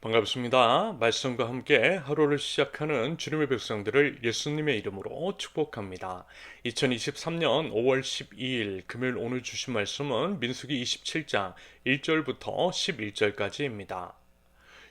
반갑습니다. 말씀과 함께 하루를 시작하는 주님의 백성들을 예수님의 이름으로 축복합니다. 2023년 5월 12일 금요일 오늘 주신 말씀은 민수기 27장 1절부터 11절까지입니다.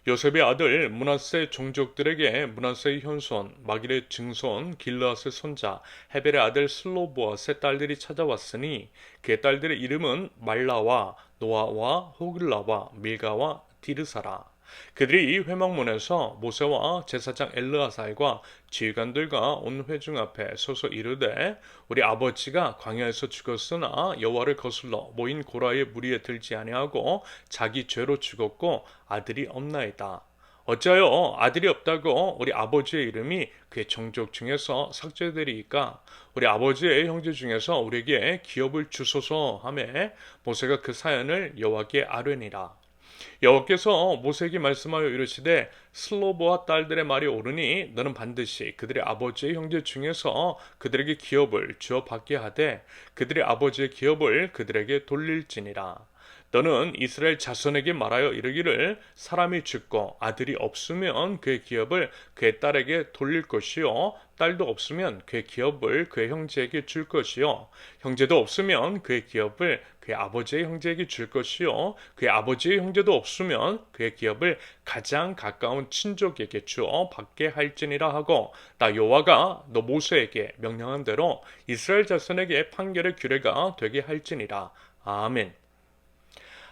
요셉의 아들 므낫세 종족들에게 므낫세의 현손 마길의 증손 길르앗의 손자 헤벨의 아들 슬로보앗의 딸들이 찾아왔으니 그의 딸들의 이름은 말라와 노아와 호글라와 밀가와 디르사라. 그들이 이 회막문에서 모세와 제사장 엘르아살과 지휘관들과 온 회중 앞에 서서 이르되 우리 아버지가 광야에서 죽었으나 여호와를 거슬러 모인 고라의 무리에 들지 아니하고 자기 죄로 죽었고 아들이 없나이다. 어찌하여 아들이 없다고 우리 아버지의 이름이 그의 종족 중에서 삭제되리이까? 우리 아버지의 형제 중에서 우리에게 기업을 주소서 하매 모세가 그 사연을 여호와께 아뢰니라. 여호와께서 모세에게 말씀하여 이르시되 슬로보와 딸들의 말이 옳으니 너는 반드시 그들의 아버지의 형제 중에서 그들에게 기업을 주어 받게 하되 그들의 아버지의 기업을 그들에게 돌릴지니라. 너는 이스라엘 자손에게 말하여 이르기를 사람이 죽고 아들이 없으면 그의 기업을 그의 딸에게 돌릴 것이요 딸도 없으면 그의 기업을 그의 형제에게 줄 것이요 형제도 없으면 그의 기업을 그의 아버지의 형제에게 줄 것이요 그의 아버지의 형제도 없으면 그의 기업을 가장 가까운 친족에게 주어 받게 할지니라 하고 나 여호와가 너 모세에게 명령한 대로 이스라엘 자손에게 판결의 규례가 되게 할지니라. 아멘.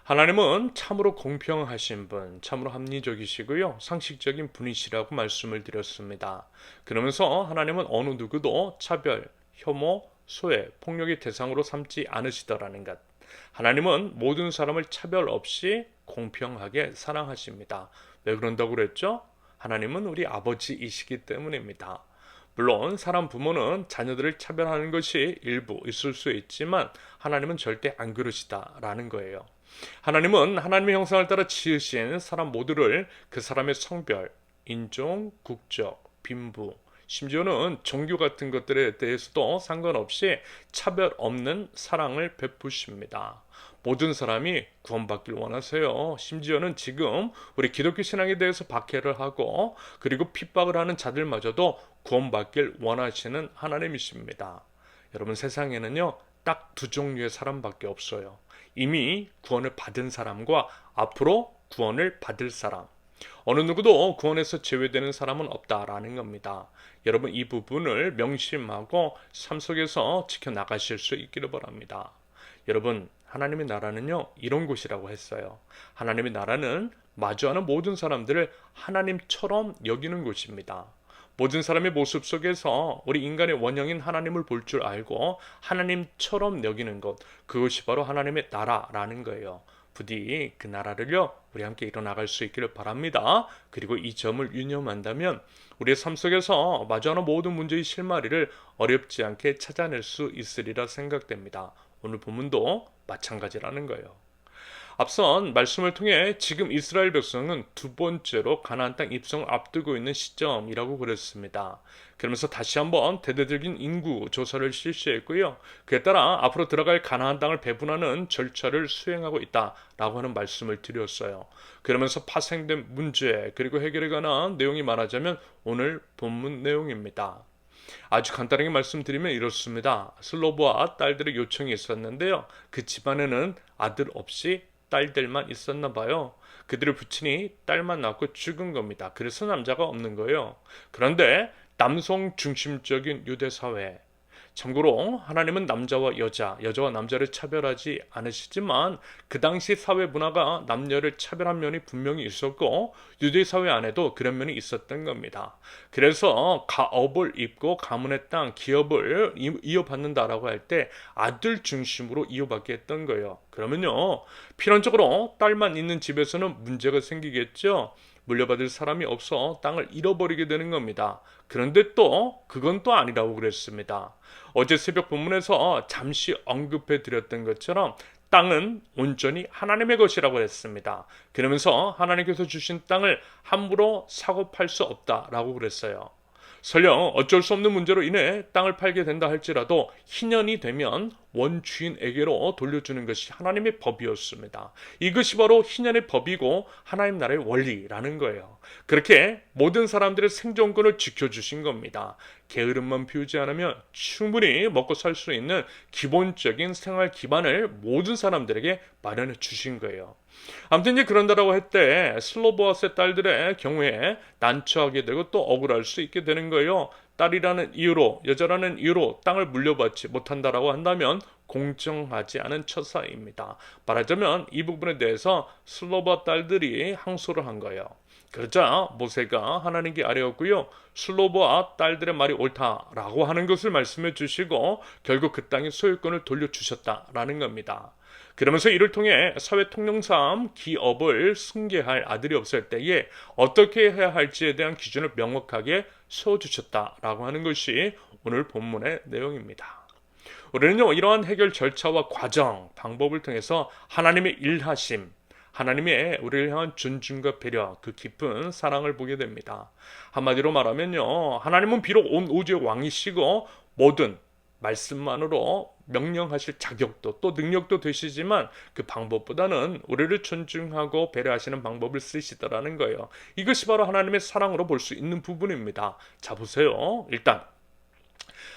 하나님은 참으로 공평하신 분, 참으로 합리적이시고요. 상식적인 분이시라고 말씀을 드렸습니다. 그러면서 하나님은 어느 누구도 차별, 혐오, 소외, 폭력의 대상으로 삼지 않으시더라는 것. 하나님은 모든 사람을 차별 없이 공평하게 사랑하십니다. 왜 그런다고 그랬죠? 하나님은 우리 아버지이시기 때문입니다. 물론 사람 부모는 자녀들을 차별하는 것이 일부 있을 수 있지만 하나님은 절대 안 그러시다라는 거예요. 하나님은 하나님의 형상을 따라 지으신 사람 모두를 그 사람의 성별, 인종, 국적, 빈부, 심지어는 종교 같은 것들에 대해서도 상관없이 차별 없는 사랑을 베푸십니다. 모든 사람이 구원받길 원하세요. 심지어는 지금 우리 기독교 신앙에 대해서 박해를 하고 그리고 핍박을 하는 자들마저도 구원받길 원하시는 하나님이십니다. 여러분 세상에는요 딱 두 종류의 사람밖에 없어요. 이미 구원을 받은 사람과 앞으로 구원을 받을 사람. 어느 누구도 구원에서 제외되는 사람은 없다라는 겁니다. 여러분 이 부분을 명심하고 삶 속에서 지켜나가실 수 있기를 바랍니다. 여러분 하나님의 나라는요 이런 곳이라고 했어요. 하나님의 나라는 마주하는 모든 사람들을 하나님처럼 여기는 곳입니다. 모든 사람의 모습 속에서 우리 인간의 원형인 하나님을 볼 줄 알고 하나님처럼 여기는 것, 그것이 바로 하나님의 나라라는 거예요. 부디 그 나라를요 우리 함께 이뤄나갈 수 있기를 바랍니다. 그리고 이 점을 유념한다면 우리의 삶 속에서 마주하는 모든 문제의 실마리를 어렵지 않게 찾아낼 수 있으리라 생각됩니다. 오늘 본문도 마찬가지라는 거예요. 앞선 말씀을 통해 지금 이스라엘 백성은 두 번째로 가나안 땅 입성을 앞두고 있는 시점이라고 그랬습니다. 그러면서 다시 한번 대대적인 인구 조사를 실시했고요. 그에 따라 앞으로 들어갈 가나안 땅을 배분하는 절차를 수행하고 있다라고 하는 말씀을 드렸어요. 그러면서 파생된 문제 그리고 해결에 관한 내용이 말하자면 오늘 본문 내용입니다. 아주 간단하게 말씀드리면 이렇습니다. 슬로보와 딸들의 요청이 있었는데요. 그 집안에는 아들 없이 딸들만 있었나 봐요. 그들을 부친이 딸만 낳고 죽은 겁니다. 그래서 남자가 없는 거예요. 그런데 남성 중심적인 유대 사회. 참고로 하나님은 남자와 여자, 여자와 남자를 차별하지 않으시지만 그 당시 사회 문화가 남녀를 차별한 면이 분명히 있었고 유대 사회 안에도 그런 면이 있었던 겁니다. 그래서 가업을 입고 가문의 땅, 기업을 이어받는다라고 할 때 아들 중심으로 이어받게 했던 거예요. 그러면요, 필연적으로 딸만 있는 집에서는 문제가 생기겠죠. 물려받을 사람이 없어 땅을 잃어버리게 되는 겁니다. 그런데 또 그건 또 아니라고 그랬습니다. 어제 새벽 본문에서 잠시 언급해 드렸던 것처럼 땅은 온전히 하나님의 것이라고 했습니다. 그러면서 하나님께서 주신 땅을 함부로 사고 팔 수 없다라고 그랬어요. 설령 어쩔 수 없는 문제로 인해 땅을 팔게 된다 할지라도 희년이 되면 원주인에게로 돌려주는 것이 하나님의 법이었습니다. 이것이 바로 희년의 법이고 하나님 나라의 원리라는 거예요. 그렇게 모든 사람들의 생존권을 지켜주신 겁니다. 게으름만 피우지 않으면 충분히 먹고 살 수 있는 기본적인 생활 기반을 모든 사람들에게 마련해 주신 거예요. 아무튼 이제 그런다라고 했대 슬로보아스의 딸들의 경우에 난처하게 되고 또 억울할 수 있게 되는 거예요. 딸이라는 이유로, 여자라는 이유로 땅을 물려받지 못한다라고 한다면 공정하지 않은 처사입니다. 말하자면 이 부분에 대해서 슬로바 딸들이 항소를 한 거예요. 그러자 모세가 하나님께 아뢰었고요. 슬로보아 딸들의 말이 옳다라고 하는 것을 말씀해 주시고 결국 그 땅의 소유권을 돌려주셨다라는 겁니다. 그러면서 이를 통해 사회 통념상 기업을 승계할 아들이 없을 때에 어떻게 해야 할지에 대한 기준을 명확하게 세워주셨다라고 하는 것이 오늘 본문의 내용입니다. 우리는요, 이러한 해결 절차와 과정, 방법을 통해서 하나님의 일하심, 하나님의 우리를 향한 존중과 배려, 그 깊은 사랑을 보게 됩니다. 한마디로 말하면요, 하나님은 비록 온 우주의 왕이시고 모든 말씀만으로 명령하실 자격도 또 능력도 되시지만 그 방법보다는 우리를 존중하고 배려하시는 방법을 쓰시더라는 거예요. 이것이 바로 하나님의 사랑으로 볼 수 있는 부분입니다. 자, 보세요. 일단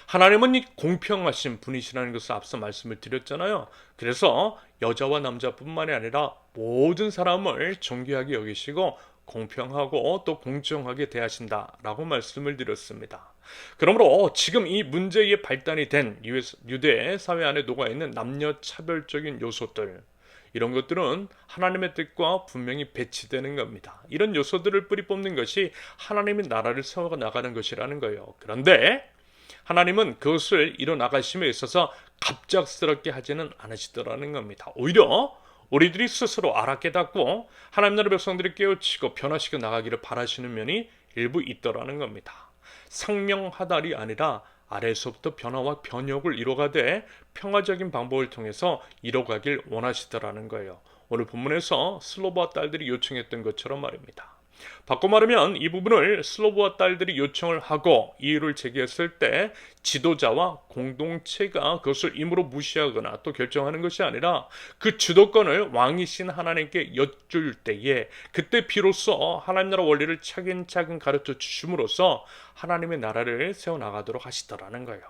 하나님은 이 공평하신 분이시라는 것을 앞서 말씀을 드렸잖아요. 그래서 여자와 남자뿐만이 아니라 모든 사람을 존귀하게 여기시고 공평하고 또 공정하게 대하신다라고 말씀을 드렸습니다. 그러므로 지금 이 문제의 발단이 된 유대 사회 안에 녹아있는 남녀 차별적인 요소들, 이런 것들은 하나님의 뜻과 분명히 배치되는 겁니다. 이런 요소들을 뿌리 뽑는 것이 하나님의 나라를 세워나가는 것이라는 거예요. 그런데 하나님은 그것을 이뤄나가심에 있어서 갑작스럽게 하지는 않으시더라는 겁니다. 오히려 우리들이 스스로 알아 깨닫고 하나님 나라 백성들이 깨우치고 변화시켜 나가기를 바라시는 면이 일부 있더라는 겁니다. 상명하달이 아니라 아래에서부터 변화와 변혁을 이뤄가되 평화적인 방법을 통해서 이뤄가길 원하시더라는 거예요. 오늘 본문에서 슬로보아 딸들이 요청했던 것처럼 말입니다. 바꿔 말하면 이 부분을 슬로보아 딸들이 요청을 하고 이유를 제기했을 때 지도자와 공동체가 그것을 임으로 무시하거나 또 결정하는 것이 아니라 그 주도권을 왕이신 하나님께 여쭐 때에 그때 비로소 하나님 나라 원리를 차근차근 가르쳐 주심으로써 하나님의 나라를 세워나가도록 하시더라는 거예요.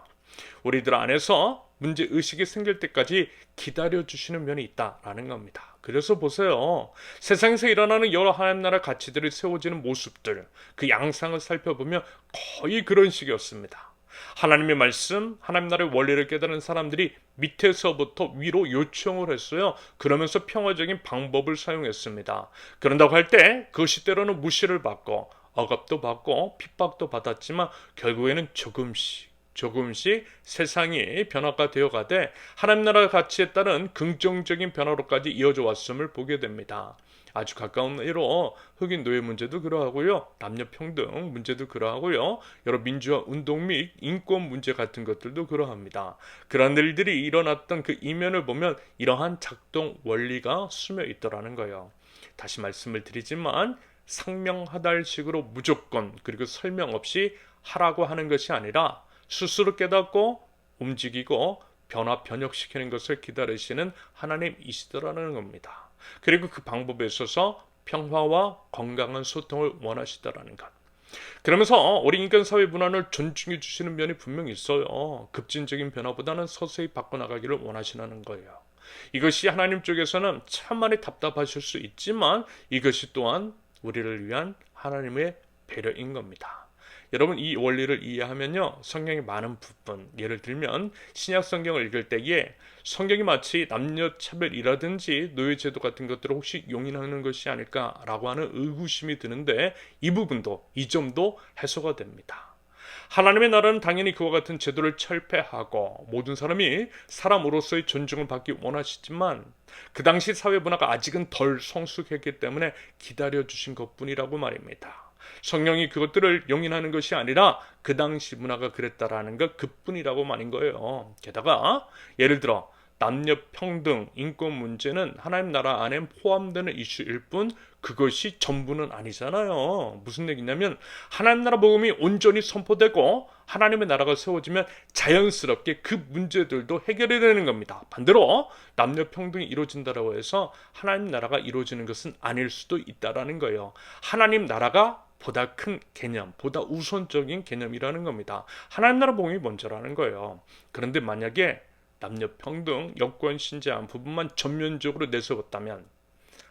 우리들 안에서 문제의식이 생길 때까지 기다려주시는 면이 있다라는 겁니다. 그래서 보세요. 세상에서 일어나는 여러 하나님 나라 가치들이 세워지는 모습들, 그 양상을 살펴보면 거의 그런 식이었습니다. 하나님의 말씀, 하나님 나라의 원리를 깨달은 사람들이 밑에서부터 위로 요청을 했어요. 그러면서 평화적인 방법을 사용했습니다. 그런다고 할 때 그것이 때로는 무시를 받고 억압도 받고 핍박도 받았지만 결국에는 조금씩 세상이 변화가 되어가되 하나님 나라 가치에 따른 긍정적인 변화로까지 이어져 왔음을 보게 됩니다. 아주 가까운 예로 흑인 노예 문제도 그러하고요. 남녀 평등 문제도 그러하고요. 여러 민주화 운동 및 인권 문제 같은 것들도 그러합니다. 그런 일들이 일어났던 그 이면을 보면 이러한 작동 원리가 스며 있더라는 거예요. 다시 말씀을 드리지만 상명하달식으로 무조건 그리고 설명 없이 하라고 하는 것이 아니라 스스로 깨닫고 움직이고 변혁시키는 것을 기다리시는 하나님이시더라는 겁니다. 그리고 그 방법에 있어서 평화와 건강한 소통을 원하시더라는 것. 그러면서 우리 인간 사회 문화를 존중해 주시는 면이 분명히 있어요. 급진적인 변화보다는 서서히 바꿔나가기를 원하시는 거예요. 이것이 하나님 쪽에서는 참 많이 답답하실 수 있지만 이것이 또한 우리를 위한 하나님의 배려인 겁니다. 여러분 이 원리를 이해하면요 성경의 많은 부분 예를 들면 신약 성경을 읽을 때에 성경이 마치 남녀 차별이라든지 노예제도 같은 것들을 혹시 용인하는 것이 아닐까라고 하는 의구심이 드는데 이 부분도 이 점도 해소가 됩니다. 하나님의 나라는 당연히 그와 같은 제도를 철폐하고 모든 사람이 사람으로서의 존중을 받기 원하시지만 그 당시 사회 문화가 아직은 덜 성숙했기 때문에 기다려주신 것뿐이라고 말입니다. 성령이 그것들을 용인하는 것이 아니라 그 당시 문화가 그랬다라는 것 그뿐이라고 말인 거예요. 게다가 예를 들어 남녀 평등, 인권 문제는 하나님 나라 안에 포함되는 이슈일 뿐 그것이 전부는 아니잖아요. 무슨 얘기냐면 하나님 나라 복음이 온전히 선포되고 하나님의 나라가 세워지면 자연스럽게 그 문제들도 해결이 되는 겁니다. 반대로 남녀 평등이 이루어진다고 해서 하나님 나라가 이루어지는 것은 아닐 수도 있다라는 거예요. 하나님 나라가 보다 큰 개념, 보다 우선적인 개념이라는 겁니다. 하나님 나라 복음이 먼저라는 거예요. 그런데 만약에 남녀 평등, 여권 신재한 부분만 전면적으로 내세웠다면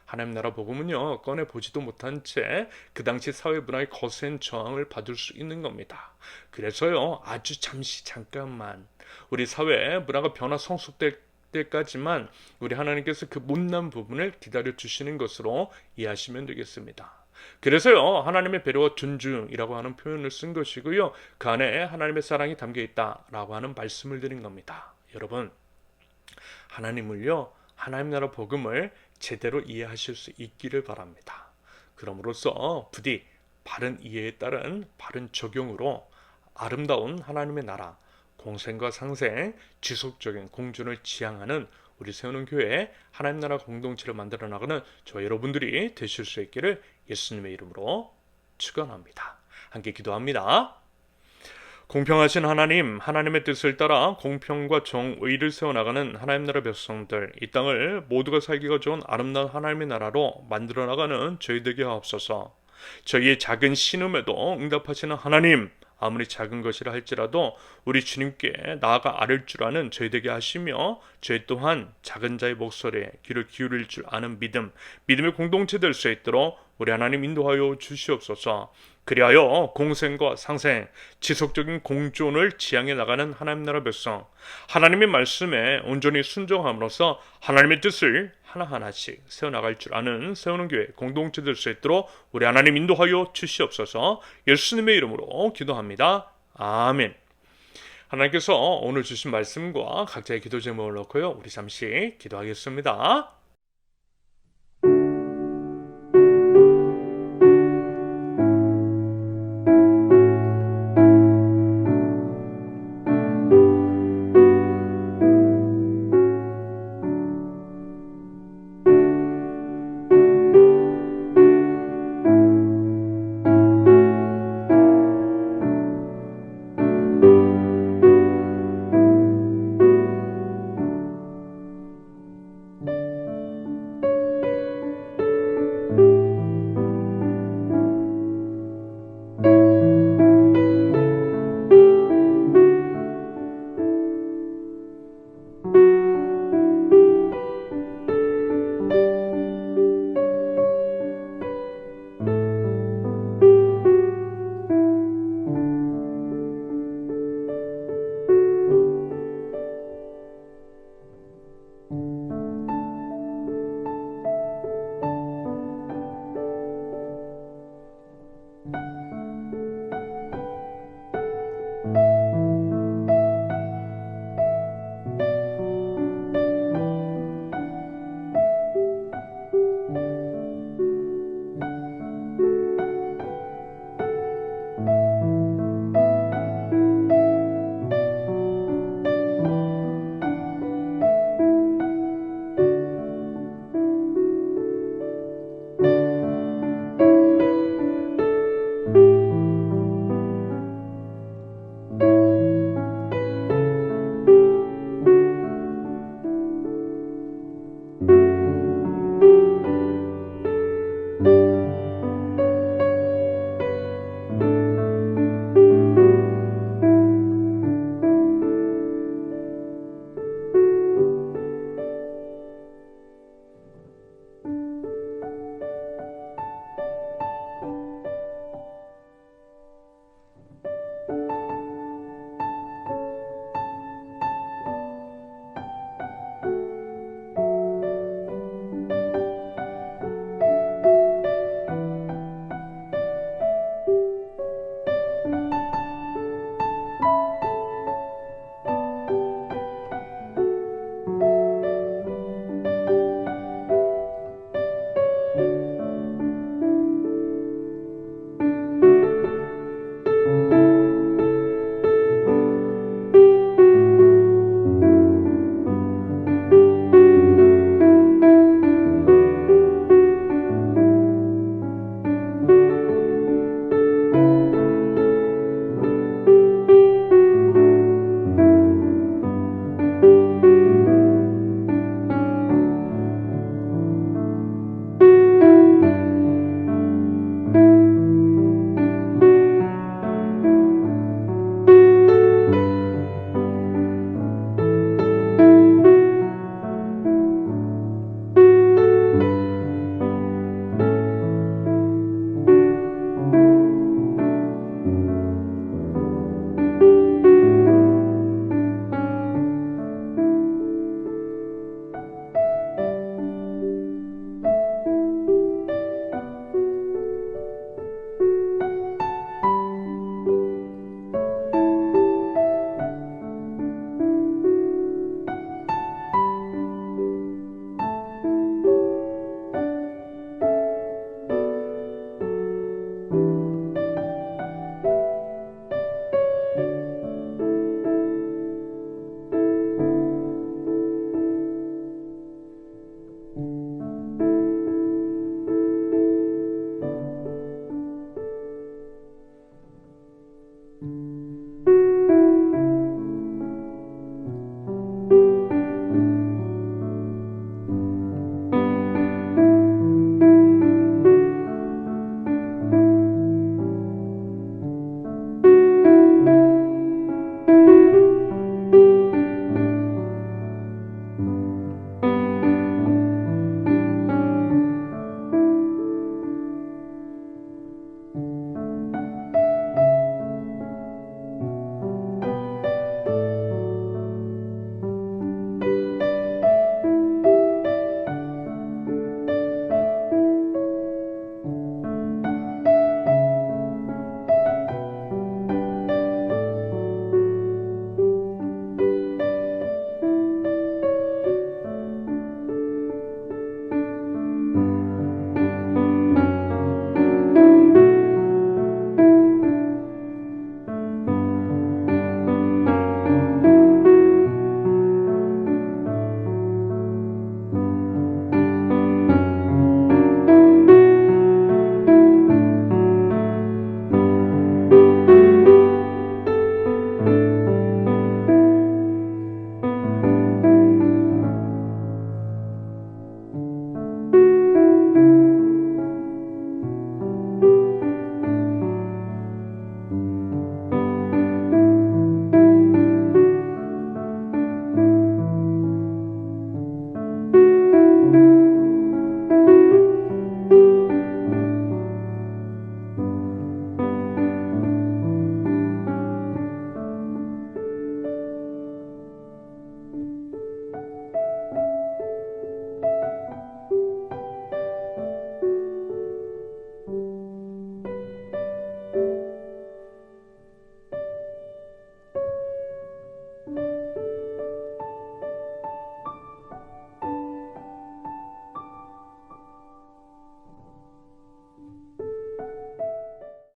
하나님 나라 복음은요 꺼내보지도 못한 채 그 당시 사회 문화의 거센 저항을 받을 수 있는 겁니다. 그래서요 아주 잠깐만 우리 사회 문화가 변화 성숙될 때까지만 우리 하나님께서 그 못난 부분을 기다려 주시는 것으로 이해하시면 되겠습니다. 그래서요 하나님의 배려와 존중이라고 하는 표현을 쓴 것이고요 그 안에 하나님의 사랑이 담겨 있다라고 하는 말씀을 드린 겁니다. 여러분 하나님을요 하나님 나라 복음을 제대로 이해하실 수 있기를 바랍니다. 그럼으로써 부디 바른 이해에 따른 바른 적용으로 아름다운 하나님의 나라, 공생과 상생, 지속적인 공존을 지향하는 우리 세우는 교회 하나님 나라 공동체를 만들어 나가는 저 여러분들이 되실 수 있기를 예수님의 이름으로 축원합니다. 함께 기도합니다. 공평하신 하나님, 하나님의 뜻을 따라 공평과 정의를 세워나가는 하나님 나라 백성들, 이 땅을 모두가 살기가 좋은 아름다운 하나님의 나라로 만들어 나가는 저희 되게 하옵소서. 저희의 작은 신음에도 응답하시는 하나님, 아무리 작은 것이라 할지라도 우리 주님께 나아가 아를 줄 아는 저희 되게 하시며 저희 또한 작은 자의 목소리에 귀를 기울일 줄 아는 믿음의 공동체 될 수 있도록 우리 하나님 인도하여 주시옵소서. 그리하여 공생과 상생, 지속적인 공존을 지향해 나가는 하나님 나라 백성, 하나님의 말씀에 온전히 순종함으로써 하나님의 뜻을 하나하나씩 세워나갈 줄 아는 세우는 교회 공동체 될 수 있도록 우리 하나님 인도하여 주시옵소서. 예수님의 이름으로 기도합니다. 아멘. 하나님께서 오늘 주신 말씀과 각자의 기도 제목을 놓고요 우리 잠시 기도하겠습니다.